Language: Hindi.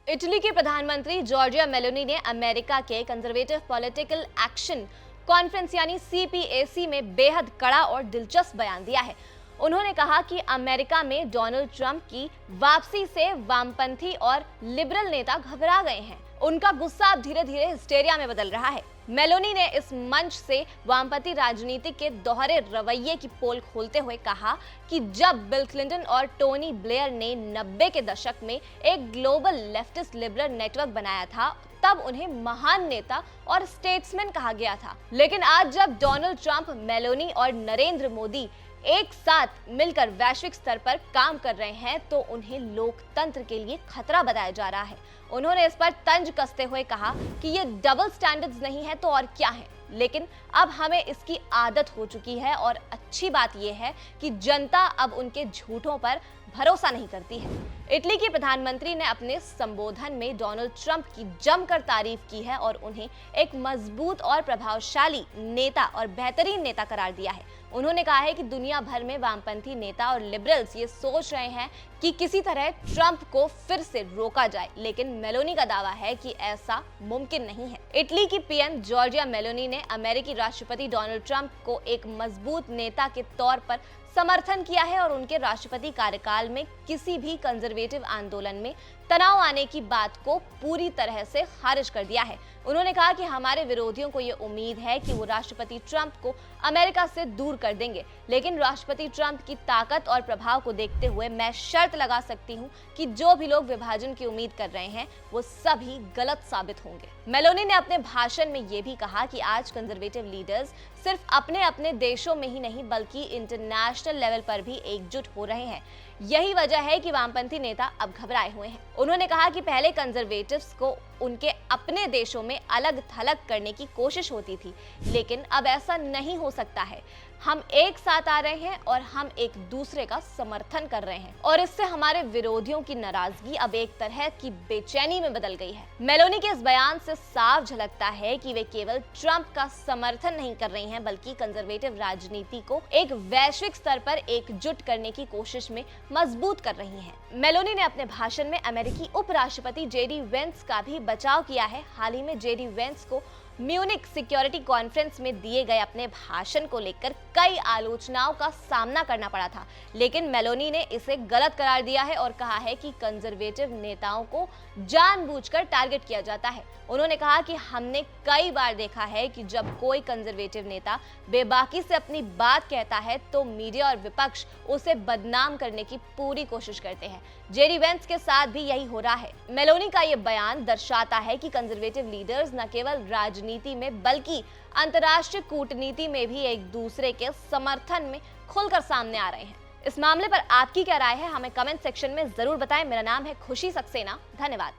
इटली के प्रधानमंत्री जॉर्जिया मेलोनी ने अमेरिका के कंजर्वेटिव पॉलिटिकल एक्शन कॉन्फ्रेंस यानी सीपीएसी में बेहद कड़ा और दिलचस्प बयान दिया है। उन्होंने कहा कि अमेरिका में डोनाल्ड ट्रंप की वापसी से वामपंथी और लिबरल नेता घबरा गए हैं। उनका गुस्सा अब धीरे धीरे हिस्टेरिया में बदल रहा है। मेलोनी ने इस मंच से वामपंथी राजनीति के दोहरे रवैये की पोल खोलते हुए कहा कि जब बिल क्लिंटन और टोनी ब्लेयर ने 90 के दशक में एक ग्लोबल लेफ्टिस्ट लिबरल नेटवर्क बनाया था, तब उन्हें महान नेता और स्टेट्समैन कहा गया था। लेकिन आज जब डोनाल्ड ट्रंप, मेलोनी और नरेंद्र मोदी एक साथ मिलकर वैश्विक स्तर पर काम कर रहे हैं तो उन्हें लोकतंत्र के लिए खतरा बताया जा रहा है। उन्होंने इस पर तंज कसते हुए कहा कि ये डबल स्टैंडर्ड्स नहीं है तो और क्या है, लेकिन अब हमें इसकी आदत हो चुकी है और अच्छी बात यह है कि जनता अब उनके झूठों पर भरोसा नहीं करती है। इटली के प्रधानमंत्री ने अपने संबोधन में डोनाल्ड ट्रंप की जमकर तारीफ की है और उन्हें एक मजबूत और प्रभावशाली नेता और बेहतरीन नेता करार दिया है। उन्होंने कहा है कि दुनिया भर में वामपंथी नेता और लिबरल्स ये सोच रहे हैं कि किसी तरह ट्रंप को फिर से रोका जाए, लेकिन मेलोनी का दावा है कि ऐसा मुमकिन नहीं है। इटली की पीएम जॉर्जिया मेलोनी ने अमेरिकी राष्ट्रपति डोनाल्ड ट्रंप को एक मजबूत नेता के तौर पर समर्थन किया है और उनके राष्ट्रपति कार्यकाल में किसी भी कंजर्वेटिव आंदोलन में तनाव आने की बात को पूरी तरह से खारिज कर दिया है। उन्होंने कहा कि हमारे विरोधियों को ये उम्मीद है कि वो राष्ट्रपति ट्रंप को अमेरिका से दूर कर देंगे, लेकिन राष्ट्रपति ट्रंप की ताकत और प्रभाव को देखते हुए मैं शर्त लगा सकती हूँ कि जो भी लोग विभाजन की उम्मीद कर रहे हैं वो सभी गलत साबित होंगे। मेलोनी ने अपने भाषण में ये भी कहा कि आज कंजर्वेटिव लीडर्स सिर्फ अपने अपने देशों में ही नहीं बल्कि इंटरनेशनल लेवल पर भी एकजुट हो रहे हैं। यही वजह है कि वामपंथी नेता अब घबराए हुए हैं। उन्होंने कहा कि पहले कंजर्वेटिव्स को उनके अपने देशों में अलग थलग करने की कोशिश होती थी, लेकिन अब ऐसा नहीं हो सकता है। हम एक साथ आ रहे हैं और हम एक दूसरे का समर्थन कर रहे हैं और इससे हमारे विरोधियों की नाराजगी अब एक तरह की बेचैनी में बदल गई है। मेलोनी के इस बयान से साफ झलकता है कि वे केवल ट्रंप का समर्थन नहीं कर रही हैं बल्कि कंजर्वेटिव राजनीति को एक वैश्विक स्तर पर एकजुट करने की कोशिश में मजबूत कर रही हैं। मेलोनी ने अपने भाषण में अमेरिकी उपराष्ट्रपति जेडी वेंस का भी बचाव किया है। हाल ही में जेडी वेंस को म्यूनिक सिक्योरिटी कॉन्फ्रेंस में दिए गए अपने भाषण को लेकर कई आलोचनाओं का सामना करना पड़ा था, लेकिन मेलोनी ने इसे गलत करार दिया है और कहा है कि कंजर्वेटिव नेताओं को जानबूझकर टारगेट किया जाता है। उन्होंने कहा कि हमने कई बार देखा है कि जब कोई कंजर्वेटिव नेता बेबाकी से अपनी बात कहता है तो मीडिया और विपक्ष उसे बदनाम करने की पूरी कोशिश करते हैं। जेडी वेंस के साथ भी यही हो रहा है। मेलोनी का ये बयान दर्शाता है कि कंजर्वेटिव लीडर्स न केवल राजनीति में बल्कि अंतर्राष्ट्रीय कूटनीति में भी एक दूसरे के समर्थन में खुलकर सामने आ रहे हैं। इस मामले पर आपकी क्या राय है, हमें कमेंट सेक्शन में जरूर बताएं। मेरा नाम है खुशी सक्सेना। धन्यवाद।